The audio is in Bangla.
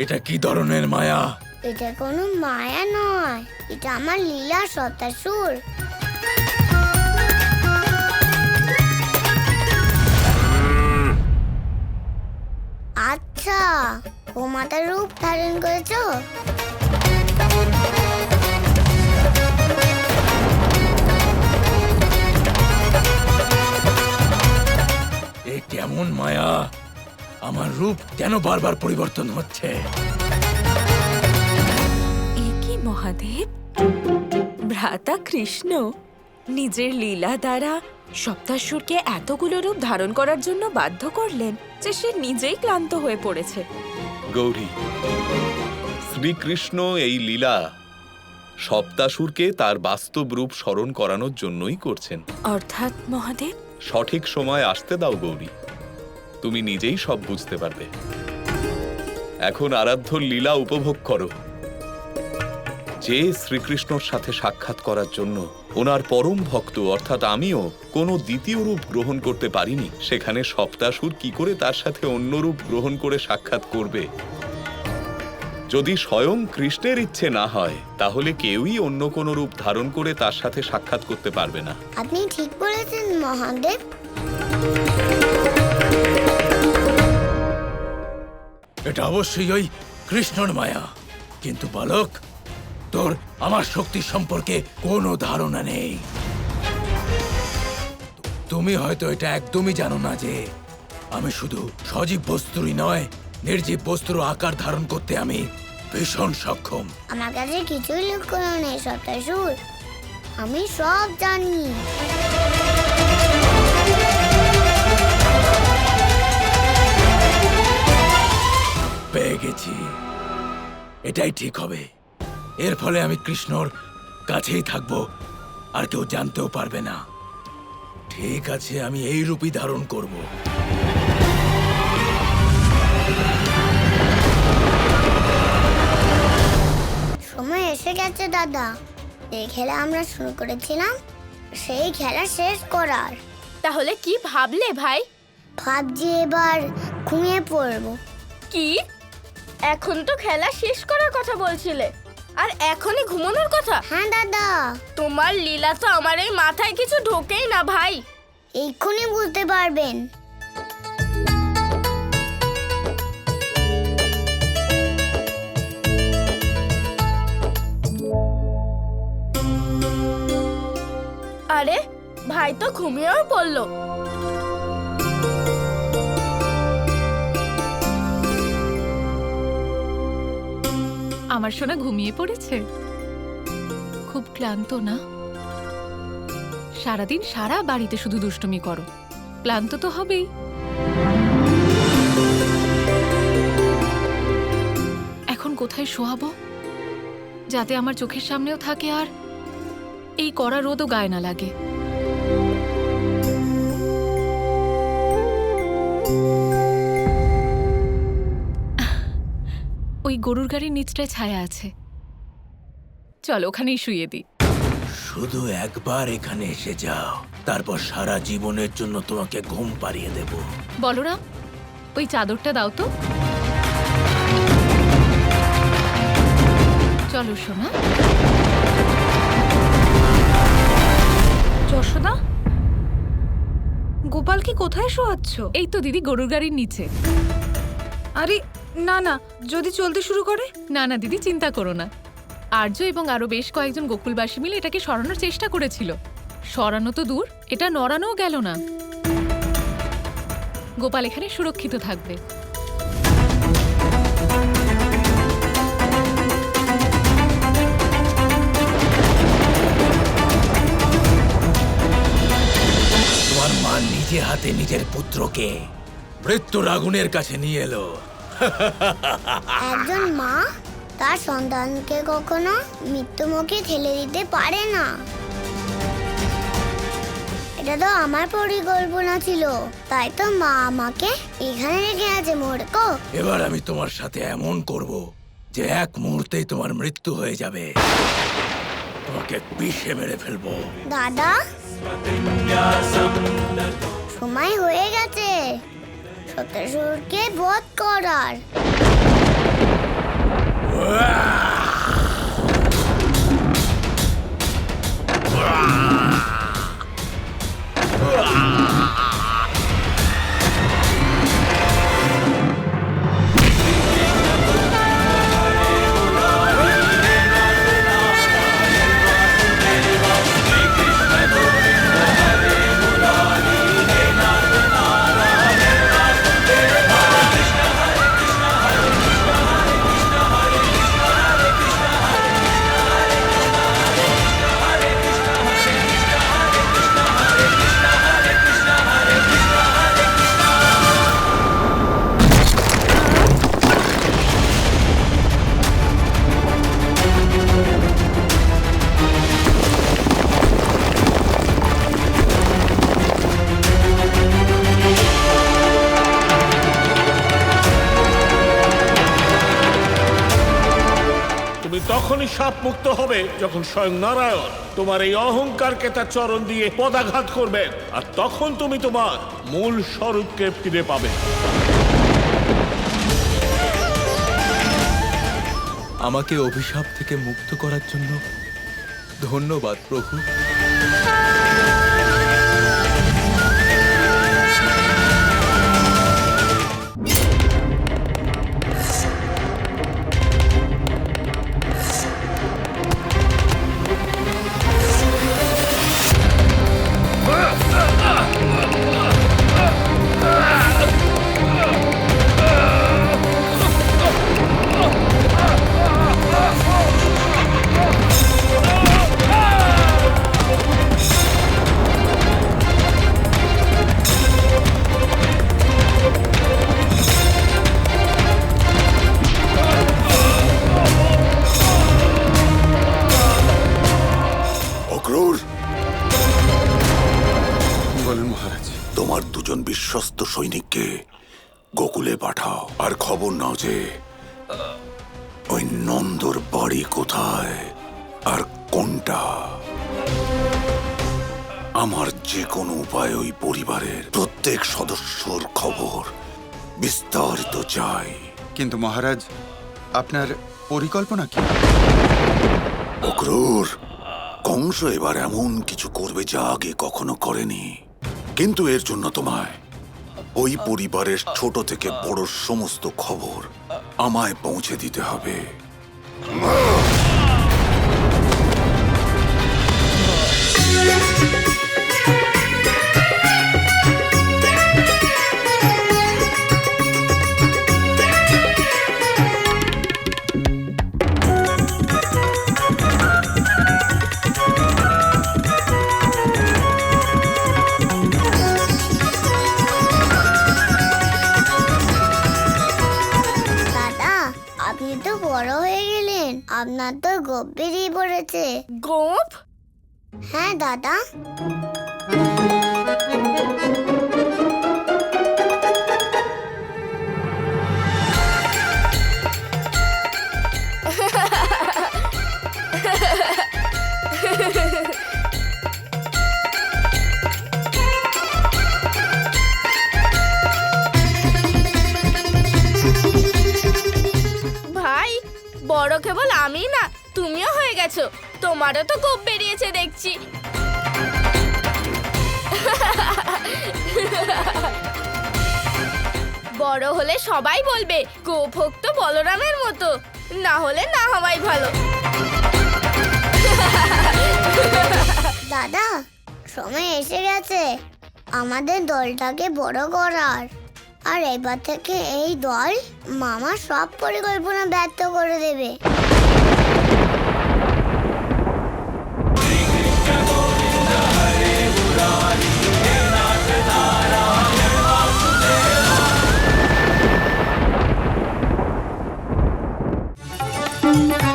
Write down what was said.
এটা কি ধরনের মায়া? এটা কোনো মায়া নয়, এটা আমার লীলা সত্তাসুর। আচ্ছা, ও মাতার রূপ ধারণ করেছো? এ কেমন মায়া? আমার রূপ কেন বারবার পরিবর্তন হচ্ছে? এ কি মহাদেব? ভ্রাতা কৃষ্ণ নিজের লীলা দ্বারা সপ্তাসুরকে এতগুলো রূপ ধারণ করার জন্য বাধ্য করলেন যে সে নিজেই ক্লান্ত হয়ে পড়েছে। গৌরী, শ্রীকৃষ্ণ এই লীলা সপ্তাসুরকে তার বাস্তব রূপ স্মরণ করানোর জন্যই করছেন। অর্থাৎ মহাদেব? সঠিক সময় আসতে দাও গৌরী, তুমি নিজেই সব বুঝতে পারবে। এখন আরাধ্যর লীলা উপভোগ করো। যে শ্রীকৃষ্ণর সাথে সাক্ষাৎ করার জন্য ওনার পরম ভক্ত অর্থাৎ আমিও কোনো দ্বিতীয় রূপ গ্রহণ করতে পারিনি, সেখানে সপ্তাসুর কি করে তার সাথে অন্য রূপ গ্রহণ করে সাক্ষাৎ করবে? যদি স্বয়ং কৃষ্ণের ইচ্ছে না হয় তাহলে কেউই অন্য কোনো রূপ ধারণ করে তার সাথে সাক্ষাৎ করতে পারবে না। আপনি ঠিক বলেছেন মহাদেব। এটা অবশ্যই ওই কৃষ্ণর মায়া। কিন্তু বালক, তোর আমার শক্তি সম্পর্কে কোনো ধারণা নেই। তুমি হয়তো এটা একদমই জানো না যে আমি শুধু সজীব বস্তুরই নয়, নির্জীব বস্তুর আকার ধারণ করতে আমি ভীষণ সক্ষম। আমার কাছে কিছুই লুকোনো নেই সত্তাসুর, আমি সব জানি। পেয়ে গেছি, এটাই ঠিক হবে। এর ফলে আমি কৃষ্ণর কাছেই থাকবো, আর কেউ জানতেও পারবে না। ঠিক আছে, আমি এই রূপই ধারণ করব। সময় এসে গেছে দাদা, এই খেলা আমরা শুরু করেছিলাম সেই খেলা শেষ করার। তাহলে কি ভাবলে ভাই? ভাবছি এবার ঘুমিয়ে পড়বো। কি? এখন তো খেলা শেষ করার কথা বলছিলে, আর এখনই ঘুমানোর কথা? হ্যাঁ দাদা, তোমার লীলা তো আমার এই মাথায় কিছু ঢোকেই না ভাই। এক্ষুনি বুঝতে পারবেন। আরে ভাই তো ঘুমিয়েও পড়লো। আমার সোনা ঘুমিয়ে পড়েছে? খুব ক্লান্ত না? সারাদিন সারা বাড়িতে শুধু দুষ্টুমি করো, ক্লান্ত তো হবেই। এখন কোথায় শোয়াবো যাতে আমার চোখের সামনেও থাকে আর এই কড়া রোদও গায়ে না লাগে? ওই গরুর গাড়ির নিচটায় ছায়া আছে, চলো ওখানেই শুয়ে দিই। শুধু একবার এখানে এসে যাও, তারপর সারা জীবনের জন্য তোমাকে ঘুম পাড়িয়ে দেব। বলরাম, ওই চাদরটা দাও তো। চলো সোনা। যশোদা, গোপালকে কোথায় শোয়াচ্ছ? এই তো দিদি, গরুর গাড়ির নিচে। আরে না না, যদি চলতে শুরু করে? না না দিদি, চিন্তা করো না। আর্য এবং আরো বেশ কয়েকজন গোকুলবাসী মিলে এটাকে সরানোর চেষ্টা করেছিল। সরানো তো দূর, এটা নড়ানোও গেল না। গোপাল এখানে সুরক্ষিত থাকবে। তোমার মা নিজে হাতে নিজের পুত্রকে মৃত্যুর আগুনের কাছে নিয়ে এলো। একজন মা তার সন্তানকে কখনো মৃত্যুমুখে ঠেলে দিতে পারে না। এটা তো আমার পরিকল্পনা ছিল, তাই তো মা আমাকে এখানে রেখে আছে মূর্খ। এবার আমি তোমার সাথে এমন করব যে এক মুহূর্তেই তোমার মৃত্যু হয়ে যাবে। তোমাকে পিষে মেরে ফেলবো। দাদা, সময় হয়ে গেছে সত্যাসুরকে বধ করার। তখনই সাপ মুক্ত হবে যখন স্বয়ং নারায়ণ তোমার এই অহংকারকে তার চরণ দিয়ে পদাঘাত করবেন, আর তখন তুমি তোমার মূল স্বরূপকে ফিরে পাবে। আমাকে অভিশাপ থেকে মুক্ত করার জন্য ধন্যবাদ প্রভু। অক্রূর, বলেন মহারাজ। তোমার দুজন বিশ্বস্ত সৈনিককে গোকুলে পাঠাও, আর খবর নাও যে ওই নন্দর বাড়ি কোথায় আর কোনটা। আমার যে কোনো উপায়ে ওই পরিবারের প্রত্যেক সদস্যর খবর বিস্তারিত চাই। কিন্তু মহারাজ, আপনার পরিকল্পনা কি? অক্রূর, কংস এবার এমন কিছু করবে যা আগে কখনো করেনি, কিন্তু এর জন্য তোমায় ওই পরিবারের ছোট থেকে বড় সমস্ত খবর আমায় পৌঁছে দিতে হবে। দাদা, আপনি তো বড় হয়ে গেলেন, আপনার তো গোপ বেরিয়ে পড়েছে। গোপ? হ্যাঁ দাদা। ভাই, বড় কেবল আমি না, তুমিও হয়ে গেছো। তোমারও তো গোপ বেরিয়েছে দেখছি। বড় হলে সবাই বলবে গোপ হোক তো বলরামের মতো, না হলে না হওয়াই ভালো। দাদা, সময় এসে গেছে আমাদের দলটাকে বড় করার। আর এবার থেকে এই দল মামার সব পরিকল্পনা ব্যর্থ করে দেবে। Thank you.